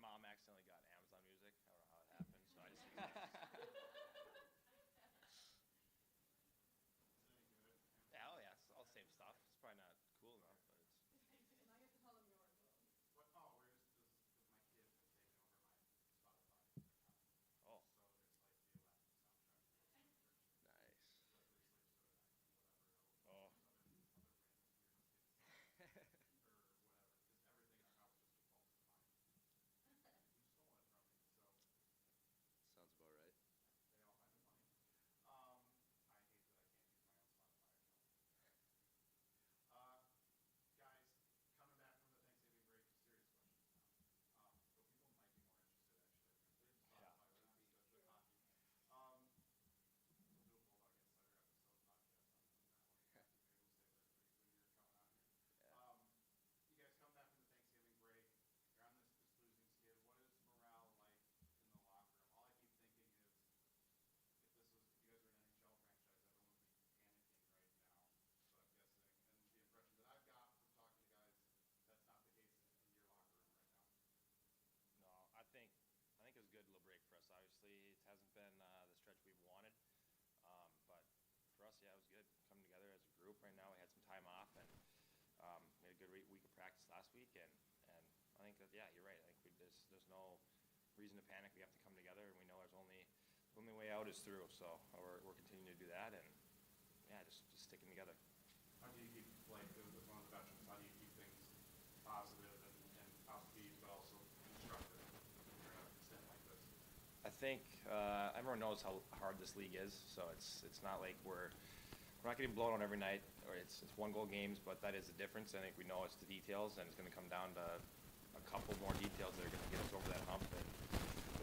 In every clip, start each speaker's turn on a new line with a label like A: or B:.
A: mom accidentally got Amazon Music. I don't know how it happened, so I just yeah, oh yeah, it's all the same stuff. It's probably not cool enough, but it's.
B: So now you have to tell them yours.
C: What? Oh, where's this? Because my kid has taken over my Spotify account.
A: Oh.
C: So it's like the Alaska soundtrack for the subscription.
D: Nice.
C: So I basically so that I can whatever
A: Oh.
C: other random weird kids or whatever. Because everything in our house just defaults to mine. He stole it from me, so
D: Sounds about right.
C: they all find it funny. I hate that I can't use my own Spotify account. Guys, coming back from the Thanksgiving break, serious questions now. But people might be more interested actually, frankly, in Spotify than us, especially hockey. We'll do a Bulldog Insider episode podcast on that one. Maybe we'll save that for when you're coming on here.
D: Yeah.
C: You guys come back from the Thanksgiving break. You're on this losing skid. What is morale like in the locker room? All I keep thinking is, if you guys were an NHL franchise, everyone would be panicking right now. But I'm guessing, and the impression that I've got from talking to guys, that's not the case in your locker room right now.
A: No, I think it was a good little break for us. Obviously, it hasn't been the stretch we've wanted, but for us, yeah, it was good coming together as a group. Right now, we had some time off and we had a good week of practice last week, and I think that yeah, you're right. I think there's no reason to panic. We have to come together, and we know there's only the only way out is through. So we're continuing to do that, and yeah, just sticking together.
C: How do you keep, like, with one of the veterans, how do you keep things positive and upbeat, but also constructive when you're in a stint like this?
A: I think everyone knows how hard this league is, so it's not like we're not getting blown out every night, or it's one goal games, but that is the difference. I think we know it's the details, and it's going to come down to a couple more details that are going to get us over that hump, and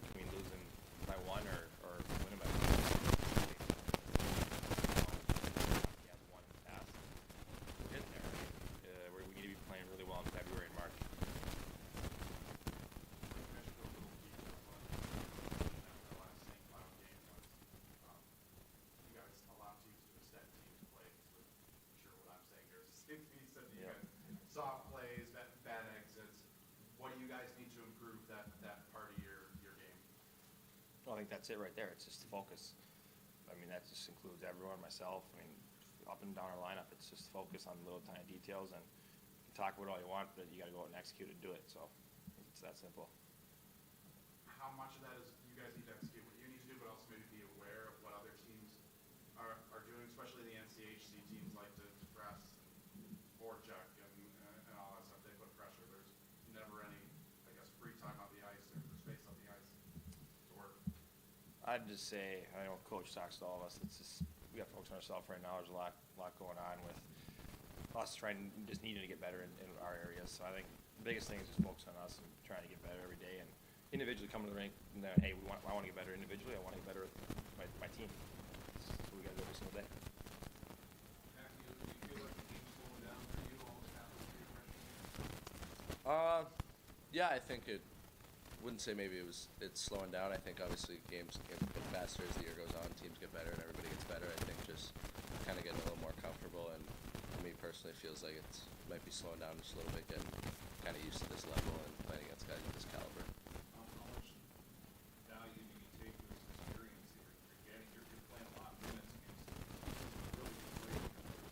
A: between losing by one or winning by one. Yeah, one pass. We're getting there. We need to be playing really well in February and March.
C: Soft plays, bad exits. What do you guys need to improve that part of your game?
A: Well, I think that's it right there. It's just the focus. I mean, that just includes everyone, myself. I mean, up and down our lineup, it's just focus on little tiny details. And you can talk about it all you want, but you got to go out and execute and do it. So it's that simple.
C: How much of that is you guys need to execute what you need to do, but also maybe be aware of what other teams are doing, especially the NCHC teams like to press and board check and all that stuff. They put pressure. There's never any, I guess, free time on the ice or space on the ice to work.
A: I'd just say, I know Coach talks to all of us. It's just we got to focus on ourselves right now. There's a lot going on with us just needing to get better in our areas. So I think the biggest thing is just focus on us and trying to get better every day, and individually come to the rink and then, hey, I want to get better individually. I want to get better with my team. That's what we got to do every single day.
D: Yeah, I think wouldn't say maybe it's slowing down. I think obviously games get faster as the year goes on, teams get better and everybody gets better. I think just kind of getting a little more comfortable, and for me personally, it feels like it might be slowing down just a little bit, getting kind of used to this level and playing against guys of this caliber.
C: How much value do you take this experience here? You're playing a lot of minutes against really great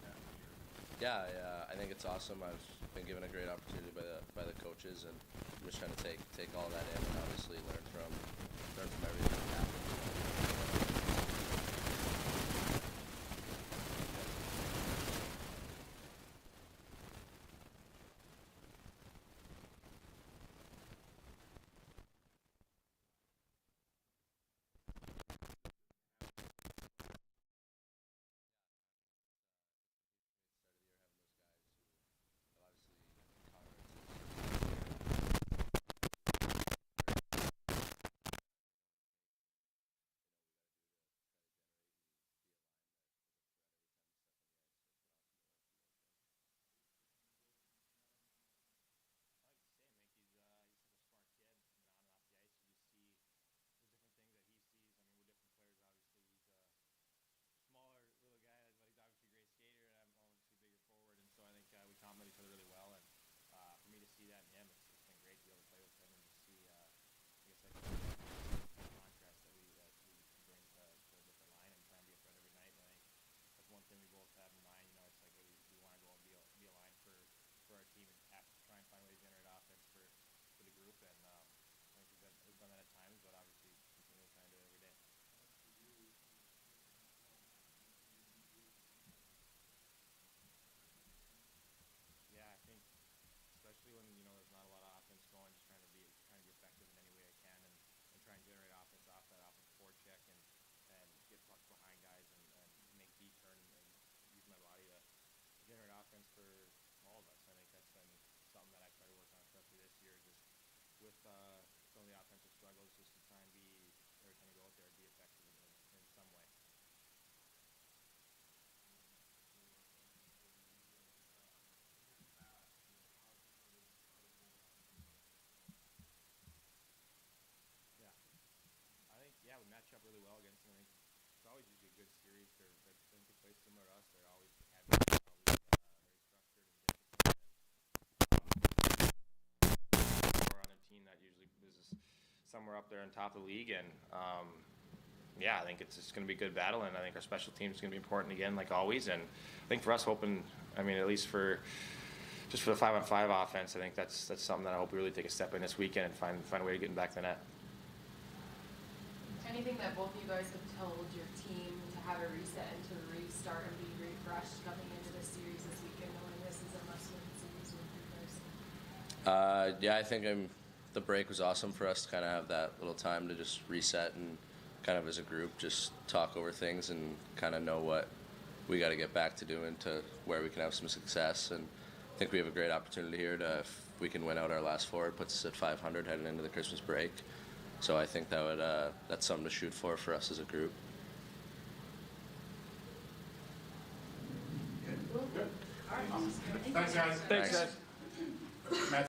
C: half the year.
D: Yeah, I think it's awesome. I've been given a great opportunity by the coaches, and I'm just trying to take all that in and obviously learn from everything that happens.
A: with some of the offensive struggles, just to try and be every time you go out there, be effective in some way. Yeah, I think we match up really well against them. I think it's always usually a good series. I think they play similar to us. They're always have been always very structured and disciplined. We're on a team that usually is somewhere up there on top of the league, and I think it's going to be a good battle, and I think our special teams is going to be important again, like always. And I think for us, hoping, I mean, at least for just for the 5-on-5 offense, I think that's something that I hope we really take a step in this weekend and find a way to get back to the net.
B: Anything that both of you guys have told your team to have a reset and to restart and be refreshed coming into this series this weekend, knowing this is a must-win series with you guys?
D: I think the break was awesome for us to kind of have that little time to just reset and kind of as a group just talk over things and kind of know what we got to get back to doing to where we can have some success. And I think we have a great opportunity here to, if we can win out our last four, it puts us at 500 heading into the Christmas break. So I think that's something to shoot for us as a group.
C: Good.
B: All right.
C: Thanks, guys.
A: Thanks, guys.
C: Matt,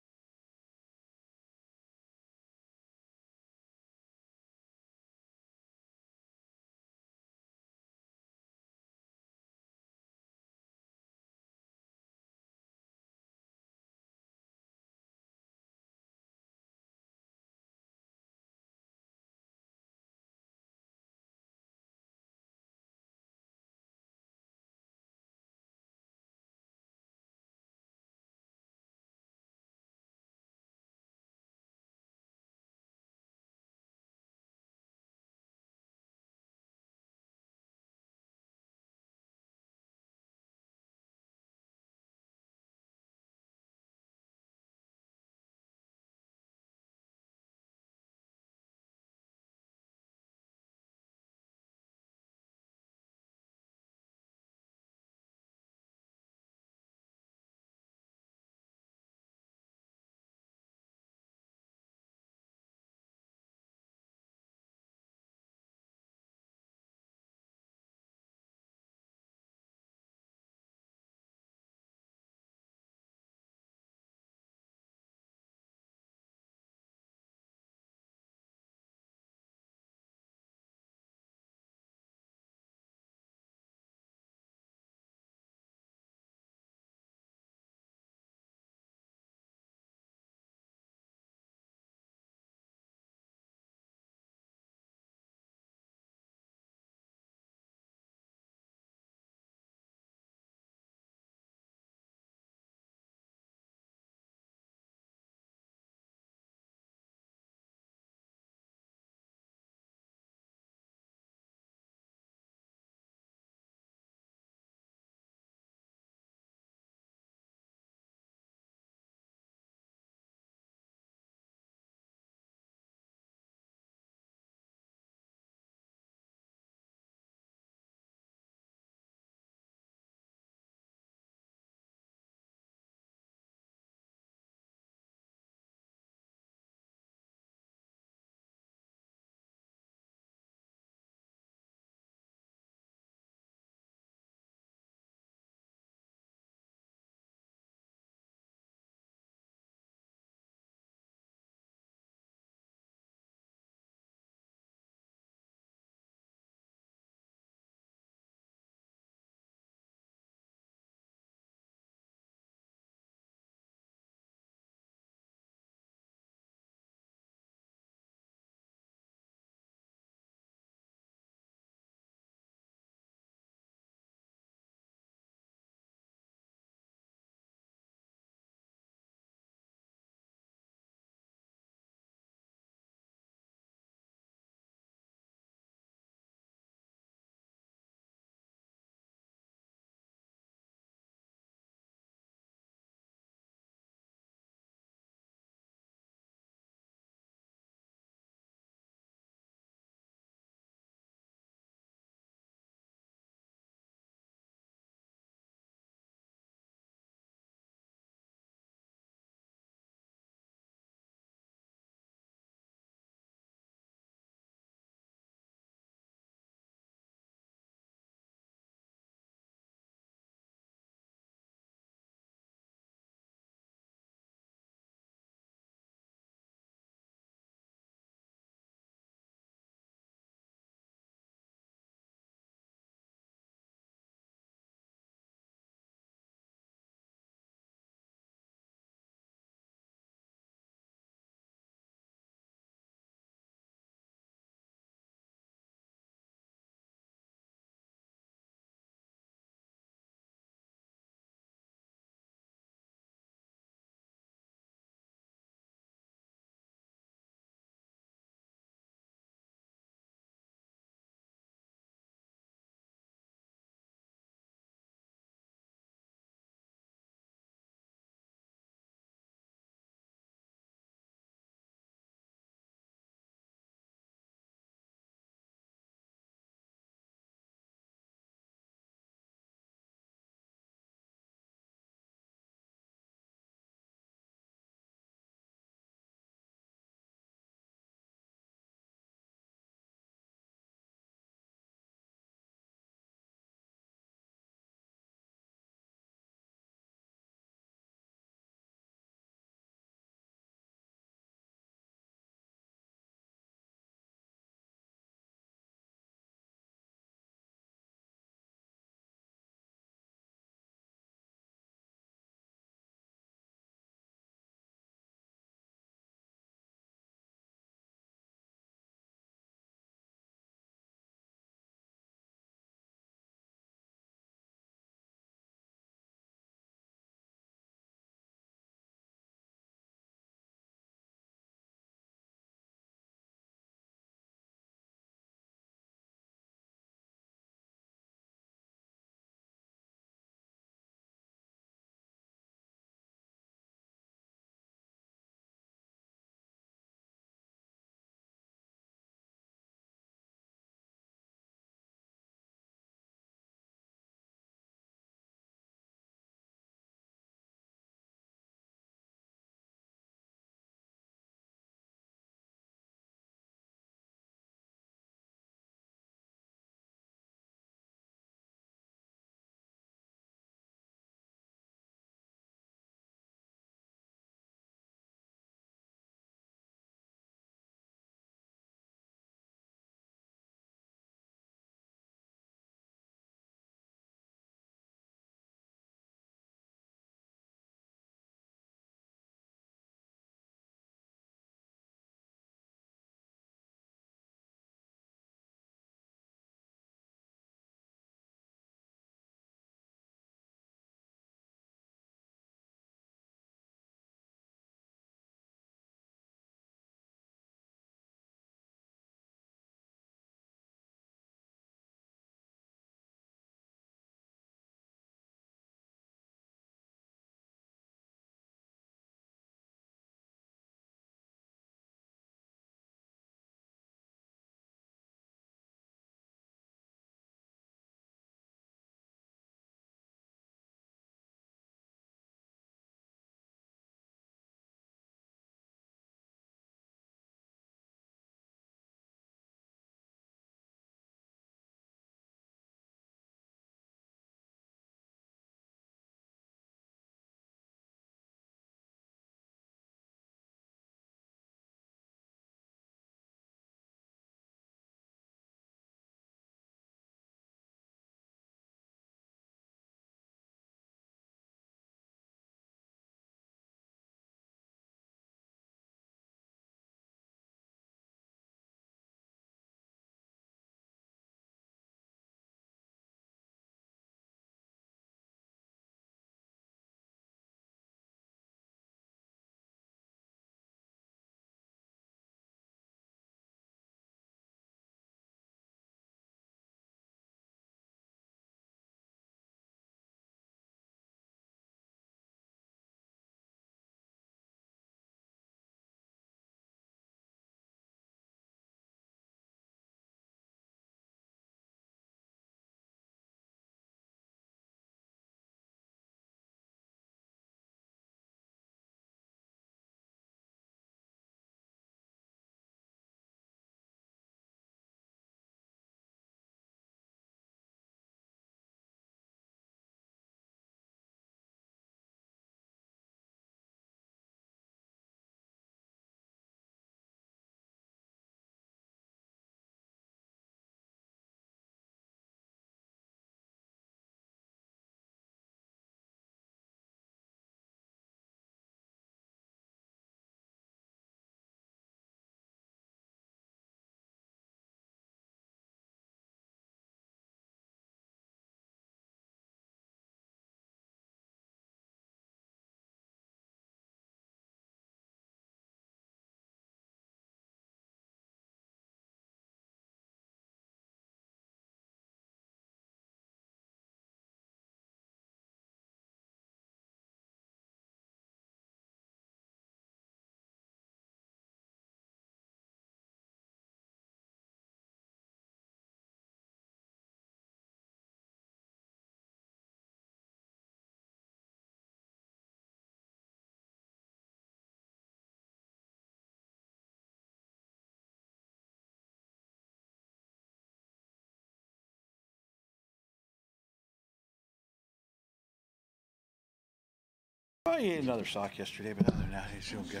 E: Oh, he ate another sock yesterday, but other than that, he's doing good.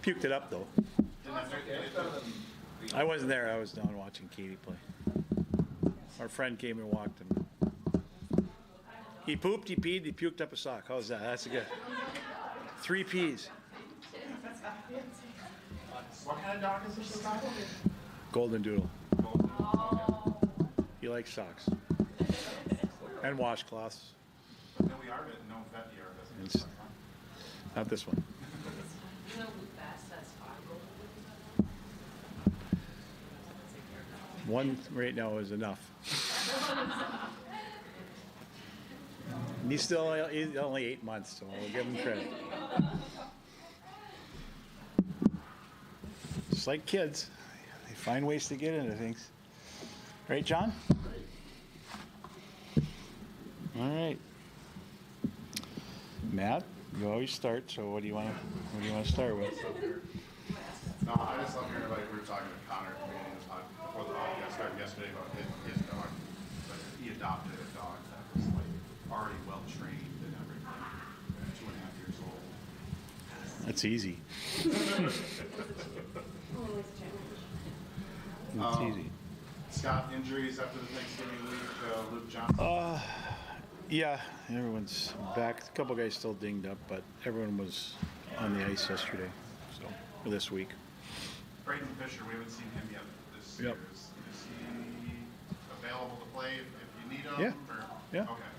E: Puked it up, though. I wasn't there. I was down watching Katie play. Our friend came and walked him. He pooped, he peed, he puked up a sock. How's that? That's good. 3 Ps.
C: What kind of dog is this?
E: Golden Doodle. He likes socks. And washcloths.
C: But then we are getting no vet here, doesn't it?
E: Not this one.
B: You know Luke Bass has 5 golden.
E: One right now is enough. And he's only 8 months, so we'll give him credit. Just like kids, they find ways to get into things. Right, John? All right. Matt, you always start. So what do you want to start with?
C: No, I just love hearing about, we were talking to Connor at the beginning before the podcast started yesterday about his dog. Like, he adopted a dog that was like already well trained and everything, 2.5 years old.
E: That's easy. It's easy.
C: Scott, injuries after the Thanksgiving week, Luke Johnson.
E: Yeah, everyone's back. A couple guys still dinged up, but everyone was on the ice yesterday, so or this week.
C: Braden Fisher, we haven't seen him yet this
E: Yep.
C: year. Is he available to play if you need him?
E: Yeah.
C: Or?
E: Yeah.
C: Okay.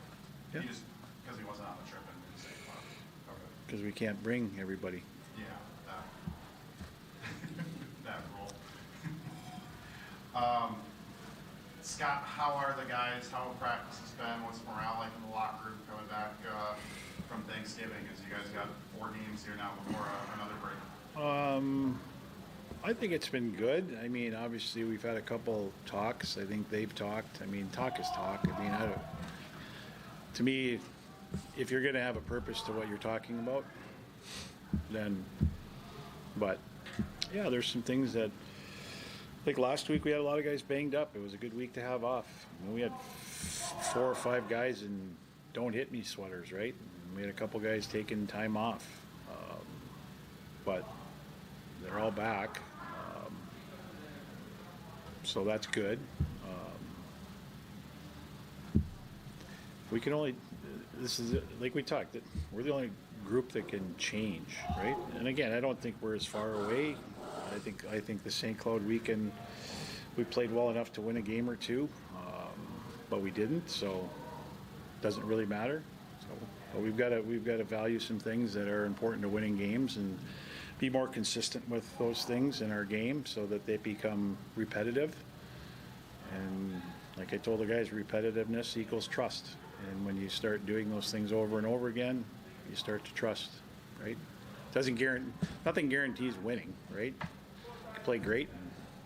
E: Yeah.
C: He just, because he wasn't on the trip and didn't say much. Okay.
E: Because we can't bring everybody.
C: Yeah, that role. Scott, how are the guys? How have practices been? What's morale like in the locker room coming back from Thanksgiving? As you guys got 4 games here now before another break.
E: I think it's been good. I mean, obviously we've had a couple talks. I think they've talked. I mean, talk is talk. I mean, to me, if you're going to have a purpose to what you're talking about, then, but yeah, there's some things that, like last week we had a lot of guys banged up. It was a good week to have off. I mean, we had 4 or 5 guys in don't hit me sweaters, right? And we had a couple guys taking time off. But they're all back. So that's good. We can only, this is, like we talked, that we're the only group that can change, right? And again, I don't think we're as far away. I think the St. Cloud weekend, we played well enough to win a game or 2, but we didn't, so it doesn't really matter. So, but we've got to value some things that are important to winning games and be more consistent with those things in our game so that they become repetitive. And like I told the guys, repetitiveness equals trust. And when you start doing those things over and over again, you start to trust, right? Nothing guarantees winning, right? You can play great and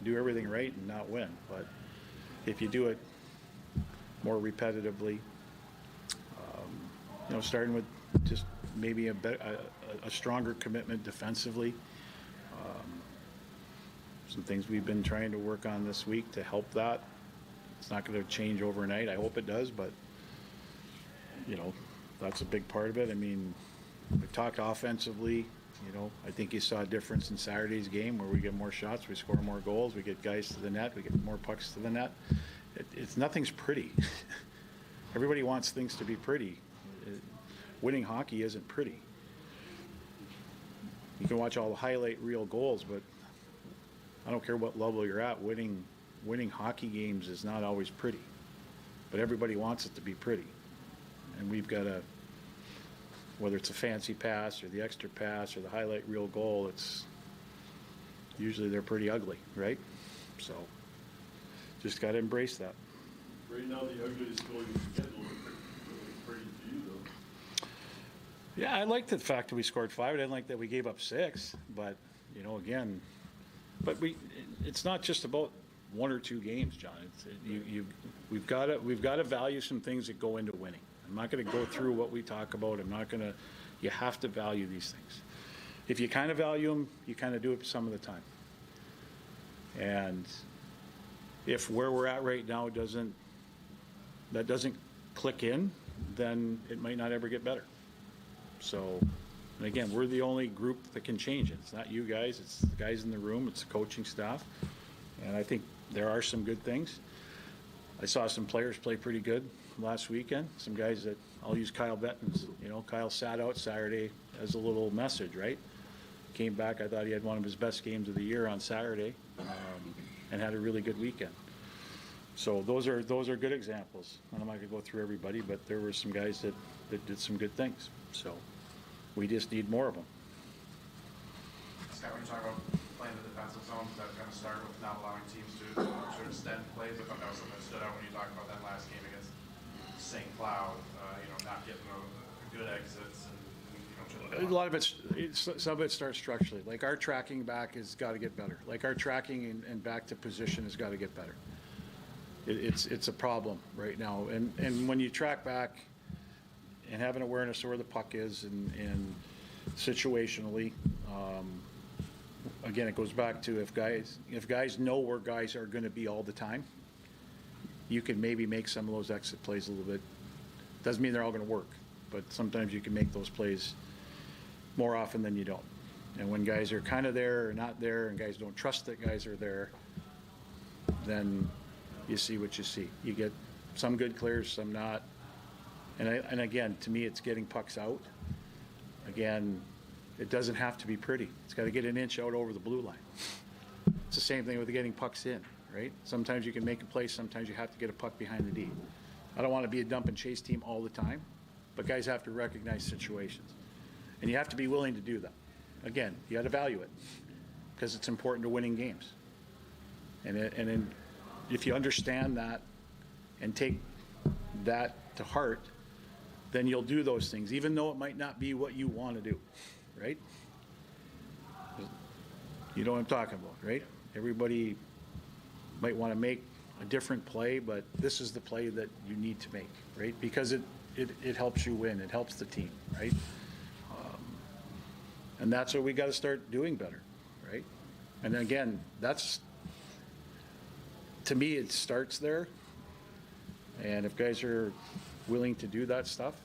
E: do everything right and not win. But if you do it more repetitively, starting with just maybe a stronger commitment defensively. Some things we've been trying to work on this week to help that. It's not going to change overnight. I hope it does, but that's a big part of it. I mean, we talked offensively. I think you saw a difference in Saturday's game where we get more shots, we score more goals, we get guys to the net, we get more pucks to the net. Nothing's pretty. Everybody wants things to be pretty. Winning hockey isn't pretty. You can watch all the highlight reel goals, but I don't care what level you're at, winning hockey games is not always pretty. But everybody wants it to be pretty. And we've got to, whether it's a fancy pass or the extra pass or the highlight reel goal, it's usually they're pretty ugly, right? So just got to embrace that.
F: Right now, the ugliest goal you can get will look pretty to you, though.
E: Yeah, I like the fact that we scored 5. I didn't like that we gave up 6. But again, it's not just about 1 or 2 games, John. We've got to value some things that go into winning. I'm not going to go through what we talk about. You have to value these things. If you kind of value them, you kind of do it some of the time. And if where we're at right now doesn't click in, then it might not ever get better. So, and again, we're the only group that can change it. It's not you guys, it's the guys in the room, it's the coaching staff. And I think there are some good things. I saw some players play pretty good last weekend. Some guys that, I'll use Kyle Bettens. You know, Kyle sat out Saturday as a little message, right? Came back, I thought he had one of his best games of the year on Saturday, and had a really good weekend. So those are good examples. I'm not gonna go through everybody, but there were some guys that did some good things. So we just need more of them.
C: Scott, when you talk about playing the defensive zone, does that kind of start with not allowing teams to sort of extend plays? I thought that was something that stood out when you talked about that last game against St. Cloud, not getting good exits and,
E: A lot of some of it starts structurally. Like our tracking back has got to get better. Like our tracking and back to position has got to get better. It's a problem right now. And when you track back and have an awareness of where the puck is and situationally, again, it goes back to if guys know where guys are going to be all the time, you can maybe make some of those exit plays a little bit. Doesn't mean they're all going to work, but sometimes you can make those plays more often than you don't. And when guys are kind of there or not there and guys don't trust that guys are there, then you see what you see. You get some good clears, some not. And again, to me, it's getting pucks out. Again, it doesn't have to be pretty. It's got to get an inch out over the blue line. It's the same thing with getting pucks in, right? Sometimes you can make a play, sometimes you have to get a puck behind the D. I don't want to be a dump and chase team all the time, but guys have to recognize situations. And you have to be willing to do that. Again, you got to value it because it's important to winning games. And if you understand that and take that to heart, then you'll do those things, even though it might not be what you want to do, right? You know what I'm talking about, right? Everybody might want to make a different play, but this is the play that you need to make, right? Because it helps you win, it helps the team, right? And that's what we got to start doing better, right? And again, to me, it starts there. And if guys are willing to do that stuff,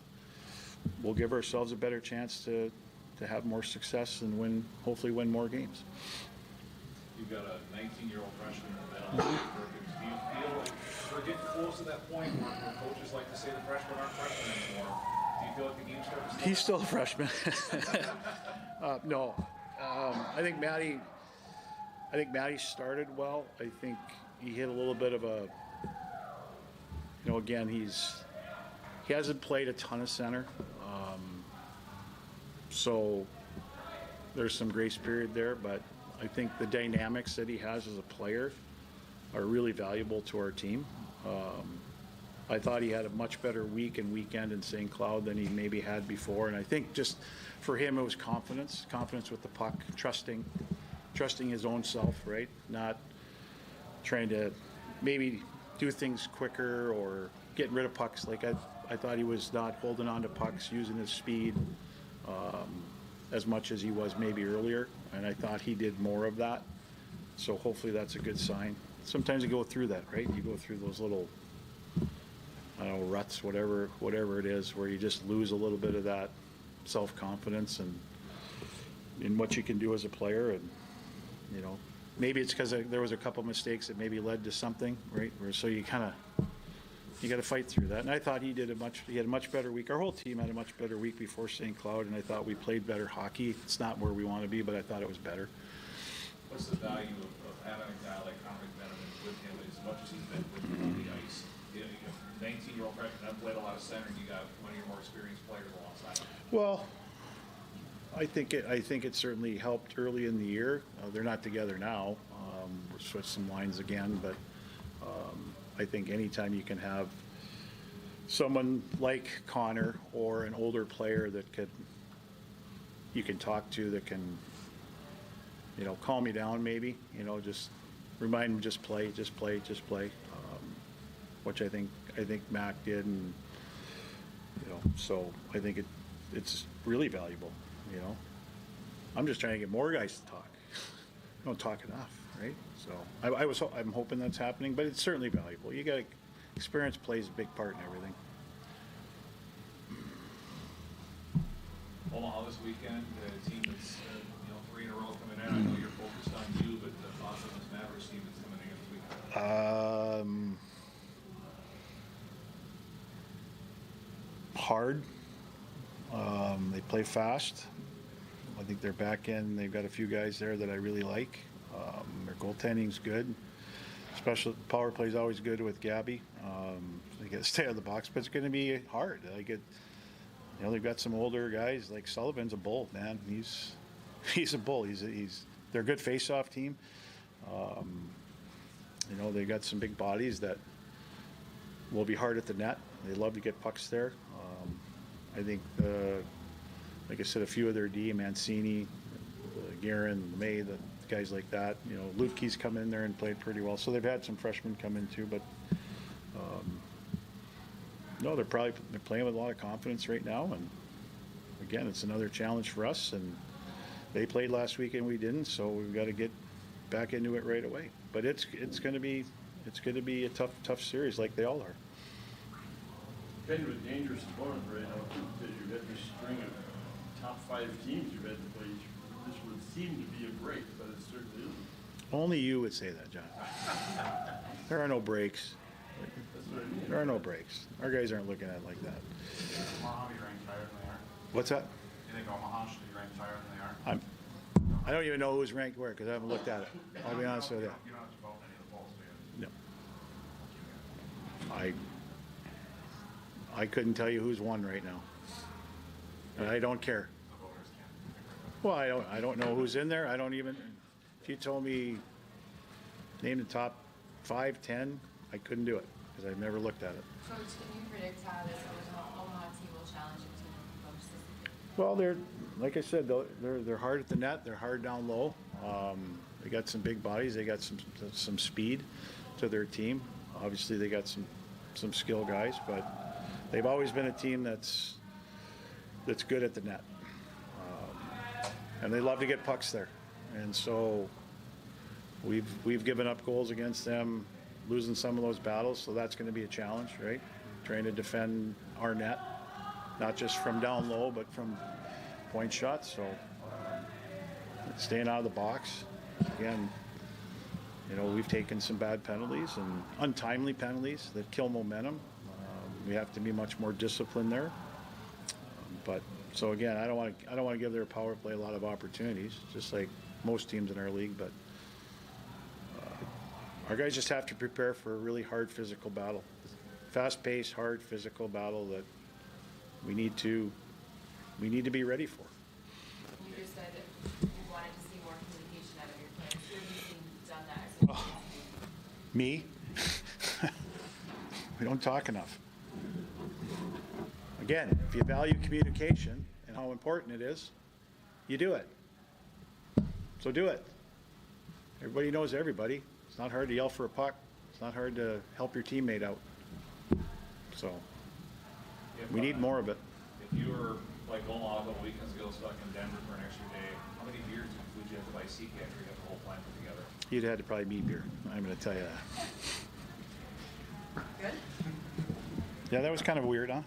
E: we'll give ourselves a better chance to have more success and hopefully win more games.
G: You've got a 19-year-old freshman in the middle. Do you feel like we're getting close to that point where coaches like to say the freshmen aren't freshmen anymore? Do you feel like the game's starting to slow?
E: He's still a freshman. No, I think Matty started well. I think he hit a little bit of a, again, he hasn't played a ton of center. So there's some grace period there, but I think the dynamics that he has as a player are really valuable to our team. I thought he had a much better week and weekend in St. Cloud than he maybe had before. And I think just for him, it was confidence with the puck, trusting his own self, right? Not trying to maybe do things quicker or getting rid of pucks. Like I thought he was not holding on to pucks, using his speed as much as he was maybe earlier. And I thought he did more of that. So hopefully that's a good sign. Sometimes you go through that, right? You go through those little, I don't know, ruts, whatever it is, where you just lose a little bit of that self-confidence and in what you can do as a player. And, maybe it's because there was a couple mistakes that maybe led to something, right? So you got to fight through that. And I thought he had a much better week. Our whole team had a much better week before St. Cloud, and I thought we played better hockey. It's not where we want to be, but I thought it was better.
G: What's the value of having a guy like Connor McMenamin with him as much as he's been with him on the ice? 19-year-old freshman, I've played a lot of center, and you got one of your more experienced players alongside him.
E: Well, I think it certainly helped early in the year. They're not together now. We'll switch some lines again, but I think anytime you can have someone like Connor or an older player that you can talk to that can, calm me down maybe, just remind him just play, which I think Mac did, and so I think it's really valuable. I'm just trying to get more guys to talk. I don't talk enough, right? So I'm hoping that's happening, but it's certainly valuable. You got experience plays a big part in everything.
G: Omaha this weekend, a team that's, 3 in a row coming in. I know you're focused on you, but the thoughts on this Mavericks team that's coming in this weekend?
E: Hard. They play fast. I think they're back in. They've got a few guys there that I really like. Their goaltending's good. Special power play is always good with Gabby. They got to stay out of the box, but it's going to be hard. They've got some older guys like Sullivan's a bull, man. He's a bull. They're a good face-off team. They've got some big bodies that will be hard at the net. They love to get pucks there. I think, like I said, a few of their D, Mancini, Guerin, May, the guys like that. Lutke's come in there and played pretty well. So they've had some freshmen come in too, but no, they're playing with a lot of confidence right now. And again, it's another challenge for us. And they played last week and we didn't, so we've got to get back into it right away. But it's going to be a tough series like they all are.
F: Kind of a dangerous opponent right now too, because you've had this string of top 5 teams you've had to play. This would seem to be a break, but it certainly isn't.
E: Only you would say that, John. There are no breaks.
F: That's what I mean.
E: There are no breaks. Our guys aren't looking at it like that.
C: Omaha be ranked higher than they are.
E: What's that?
C: Do you think Omaha should be ranked higher than they are?
E: I don't even know who's ranked where because I haven't looked at it. I'll be honest with you.
C: You don't have to vote in any of the polls, do you?
E: No. I couldn't tell you who's won right now. And I don't care.
C: The voters can't.
E: Well, I don't know who's in there. I don't even. If you told me name the top 5, 10, I couldn't do it because I've never looked at it.
B: Coach, can you predict how this Omaha team will challenge your team most this weekend?
E: Well, they're like I said, they're hard at the net. They're hard down low. They got some big bodies. They got some speed to their team. Obviously, they got some skill guys, but they've always been a team that's good at the net, and they love to get pucks there. And so we've given up goals against them, losing some of those battles. So that's going to be a challenge, right? Trying to defend our net, not just from down low, but from point shots. So staying out of the box. Again, we've taken some bad penalties and untimely penalties that kill momentum. We have to be much more disciplined there. But so again, I don't want to give their power play a lot of opportunities, just like most teams in our league. But our guys just have to prepare for a really hard physical battle, fast-paced, hard physical battle that we need to be ready for.
B: You just said that you wanted to see more communication out of your players. Who have you seen done that as a
E: Me? We don't talk enough. Again, if you value communication and how important it is, you do it. So do it. Everybody knows everybody. It's not hard to yell for a puck. It's not hard to help your teammate out. So we need more of it.
G: If you were like Omaha a couple weekends ago, stuck in Denver for an extra day, how many beers would you have to buy CK after you got the whole plan put together?
E: You'd have to probably be beer. I'm going to tell you that.
B: Good?
E: Yeah, that was kind of weird, huh?